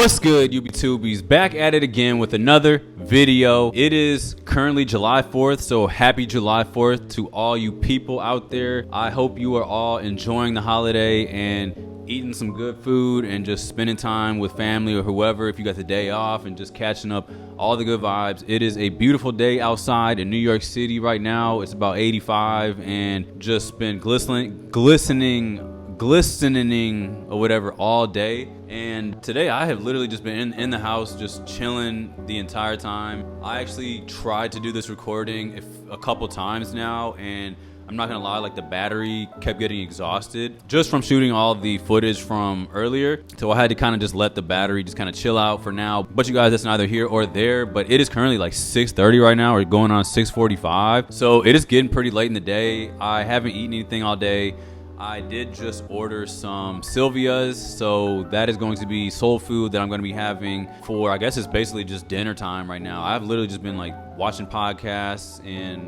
What's good, UB2Bs? Back at it again with another video. It is currently July 4th, so happy July 4th to all you people out there. I hope you are all enjoying the holiday and eating some good food and just spending time with family or whoever if you got the day off and just catching up all the good vibes. It is a beautiful day outside in New York City right now. It's about 85 and just been glistening or whatever all day. And today I have literally just been in the house just chilling the entire time. I actually tried to do this recording a couple times now, and I'm not gonna lie, like the battery kept getting exhausted just from shooting all the footage from earlier. So I had to kind of just let the battery just kind of chill out for now. But you guys, that's neither here or there. But it is currently like 6:30 right now. We're going on 6:45. So it is getting pretty late in the day. I haven't eaten anything all day. I did just order some Sylvia's, so that is going to be soul food that I'm going to be having for, I guess it's basically just dinner time right now. I've literally just been like watching podcasts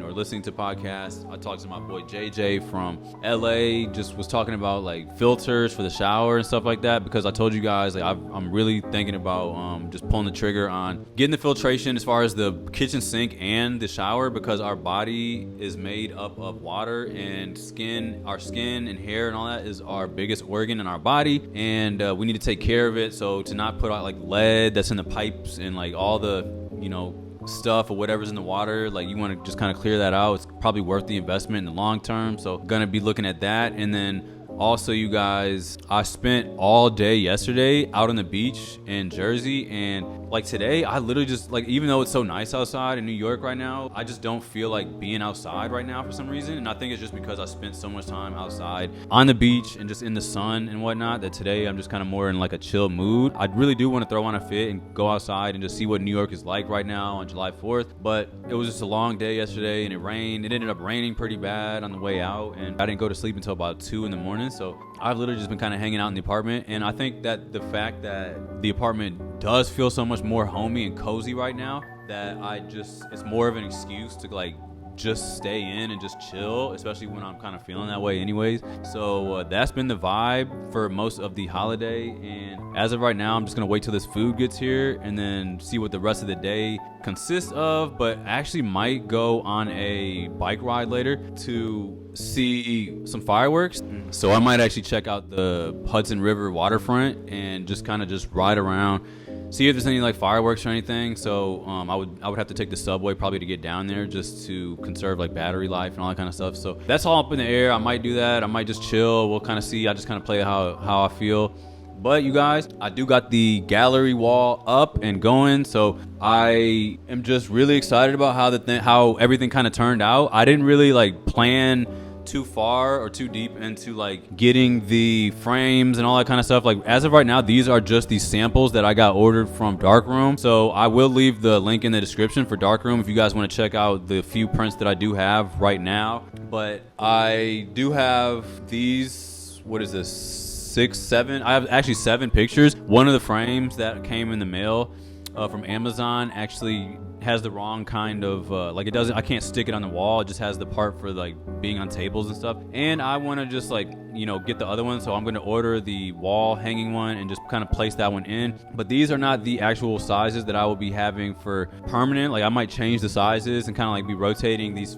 or listening to podcasts. I talked to my boy JJ from LA, just was talking about like filters for the shower and stuff like that, because I told you guys like I'm really thinking about just pulling the trigger on getting the filtration as far as the kitchen sink and the shower, because our body is made up of water and skin. Our skin and hair and all that is our biggest organ in our body, and we need to take care of it. So to not put out like lead that's in the pipes and like all the stuff or whatever's in the water, like you want to just kind of clear that out. It's probably worth the investment in the long term, so gonna be looking at that. And then Also, you guys, I spent all day yesterday out on the beach in Jersey, and like today, I literally just like, even though it's so nice outside in New York right now, I just don't feel like being outside right now for some reason. And I think it's just because I spent so much time outside on the beach and just in the sun and whatnot, that today I'm just kind of more in like a chill mood. I really do want to throw on a fit and go outside and just see what New York is like right now on July 4th. But it was just a long day yesterday, and it rained. It ended up raining pretty bad on the way out, and I didn't go to sleep until about 2 in the morning. So I've literally just been kind of hanging out in the apartment. And I think that the fact that the apartment does feel so much more homey and cozy right now, that it's more of an excuse to like just stay in and just chill, especially when I'm kind of feeling that way anyways. So that's been the vibe for most of the holiday, and as of right now, I'm just gonna wait till this food gets here and then see what the rest of the day consists of. But actually might go on a bike ride later to see some fireworks. So I might actually check out the Hudson River waterfront and just kind of just ride around, see if there's any like fireworks or anything. So I would have to take the subway probably to get down there, just to conserve like battery life and all that kind of stuff. So that's all up in the air. I might do that. I might just chill. We'll kind of see. I just kind of play how I feel. But you guys, I do got the gallery wall up and going, so I am just really excited about how everything kind of turned out. I didn't really like plan too far or too deep into like getting the frames and all that kind of stuff. Like as of right now, these are just the samples that I got ordered from Darkroom. So I will leave the link in the description for Darkroom if you guys want to check out the few prints that I do have right now. But I do have these, what is this, 6, 7? I have actually 7 pictures. One of the frames that came in the mail from Amazon actually has the wrong kind of like, it doesn't, I can't stick it on the wall. It just has the part for like being on tables and stuff, and I want to just like, you know, get the other one. So I'm going to order the wall hanging one and just kind of place that one in. But these are not the actual sizes that I will be having for permanent. Like I might change the sizes and kind of like be rotating these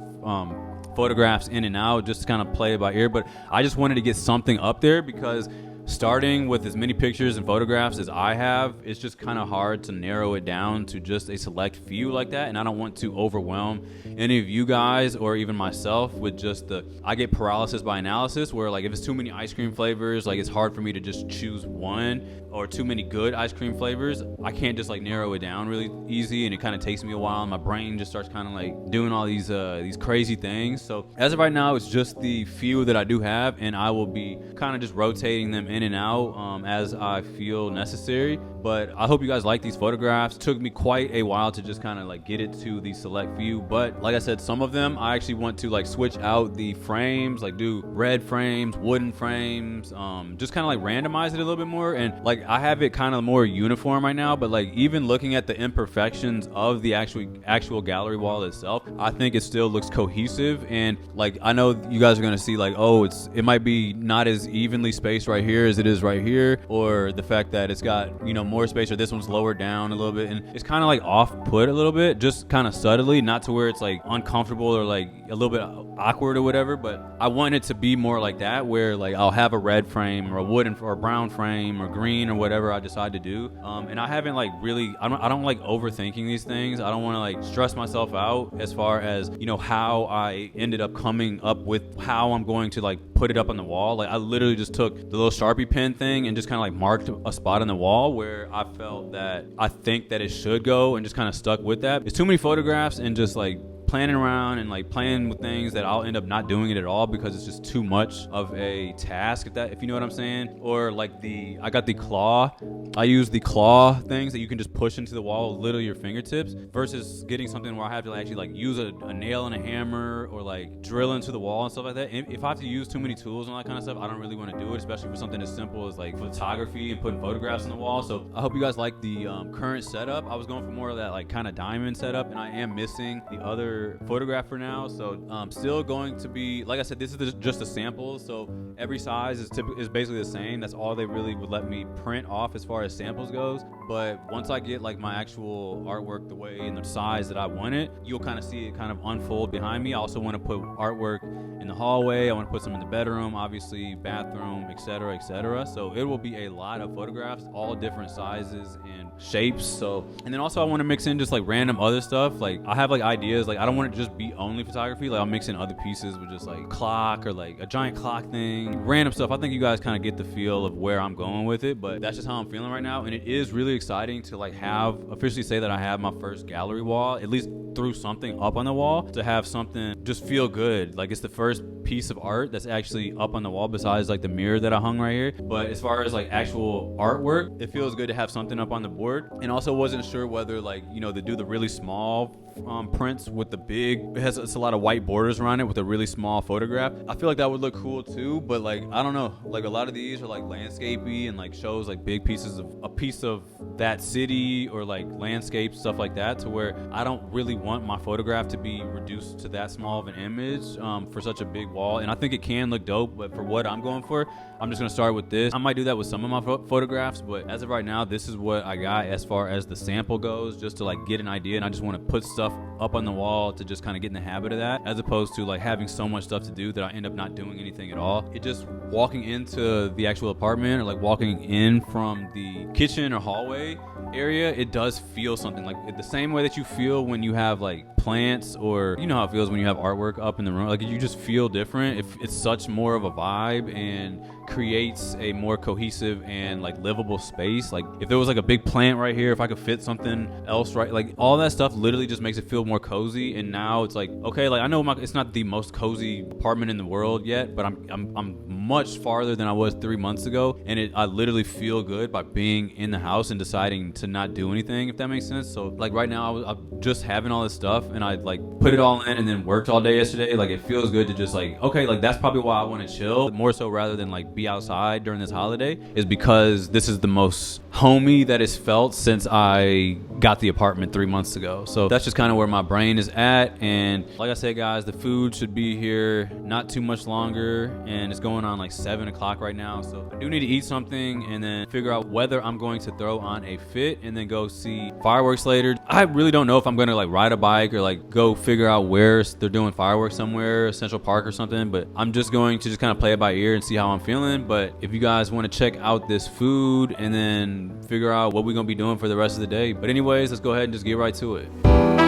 photographs in and out, just to kind of play it by ear. But I just wanted to get something up there, because starting with as many pictures and photographs as I have, it's just kind of hard to narrow it down to just a select few like that. And I don't want to overwhelm any of you guys or even myself with just I get paralysis by analysis, where like if it's too many ice cream flavors, like it's hard for me to just choose one, or too many good ice cream flavors. I can't just like narrow it down really easy, and it kind of takes me a while, and my brain just starts kind of like doing all these crazy things. So as of right now, it's just the few that I do have, and I will be kind of just rotating them in and out as I feel necessary. But I hope you guys like these photographs. It took me quite a while to just kind of like get it to the select few, but like I said, some of them I actually want to like switch out the frames, like do red frames, wooden frames, just kind of like randomize it a little bit more. And like I have it kind of more uniform right now, but like even looking at the imperfections of the actual gallery wall itself, I think it still looks cohesive. And like I know you guys are gonna see like, oh, it might be not as evenly spaced right here as it is right here, or the fact that it's got, you know, more space, or this one's lowered down a little bit, and it's kind of like off-put a little bit, just kind of subtly, not to where it's like uncomfortable or like a little bit awkward or whatever. But I want it to be more like that, where like I'll have a red frame or a wooden or a brown frame or green or whatever I decide to do. And I haven't like really, I don't like overthinking these things. I don't want to like stress myself out as far as, you know, how I ended up coming up with how I'm going to like put it up on the wall. Like I literally just took the little Sharpie pen thing and just kind of like marked a spot on the wall where I felt that I think that it should go, and just kind of stuck with that. It's too many photographs and just like planning around and like playing with things that I'll end up not doing it at all, because it's just too much of a task, if you know what I'm saying. Or like I got the claw. I use the claw things that you can just push into the wall with literally your fingertips, versus getting something where I have to actually like use a nail and a hammer, or like drill into the wall and stuff like that. If I have to use too many tools and all that kind of stuff, I don't really want to do it, especially for something as simple as like photography and putting photographs on the wall. So I hope you guys like the current setup. I was going for more of that like kind of diamond setup, and I am missing the other photographer now. So still going to be, like I said, this is just a sample, so every size is basically the same. That's all they really would let me print off as far as samples goes. But once I get like my actual artwork the way and the size that I want it, you'll kind of see it kind of unfold behind me. I also want to put artwork in the hallway. I want to put some in the bedroom, obviously bathroom, etc., etc. So it will be a lot of photographs, all different sizes and shapes. So, and then also I want to mix in just like random other stuff. Like I have like ideas, like I don't want it to just be only photography. Like I'll mix in other pieces with just like clock or like a giant clock thing, random stuff. I think you guys kind of get the feel of where I'm going with it, but that's just how I'm feeling right now. And it is really exciting to like officially say that I have my first gallery wall, at least threw something up on the wall, to have something just feel good. Like it's the first piece of art that's actually up on the wall besides like the mirror that I hung right here. But as far as like actual artwork, it feels good to have something up on the board. And also wasn't sure whether like, you know, to do the really small prints with the big, it's a lot of white borders around it with a really small photograph. I feel like that would look cool too, but like I don't know, like a lot of these are like landscapey and like shows like big pieces of a piece of that city or like landscape stuff like that, to where I don't really want my photograph to be reduced to that small of an image for such a big wall. And I think it can look dope, but for what I'm going for, I'm just gonna start with this. I might do that with some of my photographs, but as of right now, this is what I got as far as the sample goes, just to like get an idea. And I just want to put stuff up on the wall to just kind of get in the habit of that, as opposed to like having so much stuff to do that I end up not doing anything at all. It just walking into the actual apartment or like walking in from the kitchen or hallway area, it does feel something like the same way that you feel when you have like plants, or you know how it feels when you have artwork up in the room. Like you just feel different. If it's such more of a vibe and creates a more cohesive and like livable space. Like if there was like a big plant right here, if I could fit something else right, like all that stuff literally just makes it feel more cozy. And now it's like, okay, like I know it's not the most cozy apartment in the world yet, but I'm much farther than I was 3 months ago, and I literally feel good by being in the house and deciding to not do anything, if that makes sense. So like right now I'm just having all this stuff, and I like put it all in and then worked all day yesterday. Like it feels good to just like, okay, like that's probably why I want to chill more so rather than like be outside during this holiday, is because this is the most homey that is felt since I got the apartment 3 months ago. So that's just kind of where my brain is at. And like I said, guys, the food should be here not too much longer, and it's going on like 7 o'clock right now. So I do need to eat something and then figure out whether I'm going to throw on a fit and then go see fireworks later. I really don't know if I'm going to like ride a bike or like go figure out where they're doing fireworks somewhere, Central Park or something, but I'm just going to just kind of play it by ear and see how I'm feeling. But if you guys want to check out this food and then figure out what we're going to be doing for the rest of the day. But anyways, let's go ahead and just get right to it.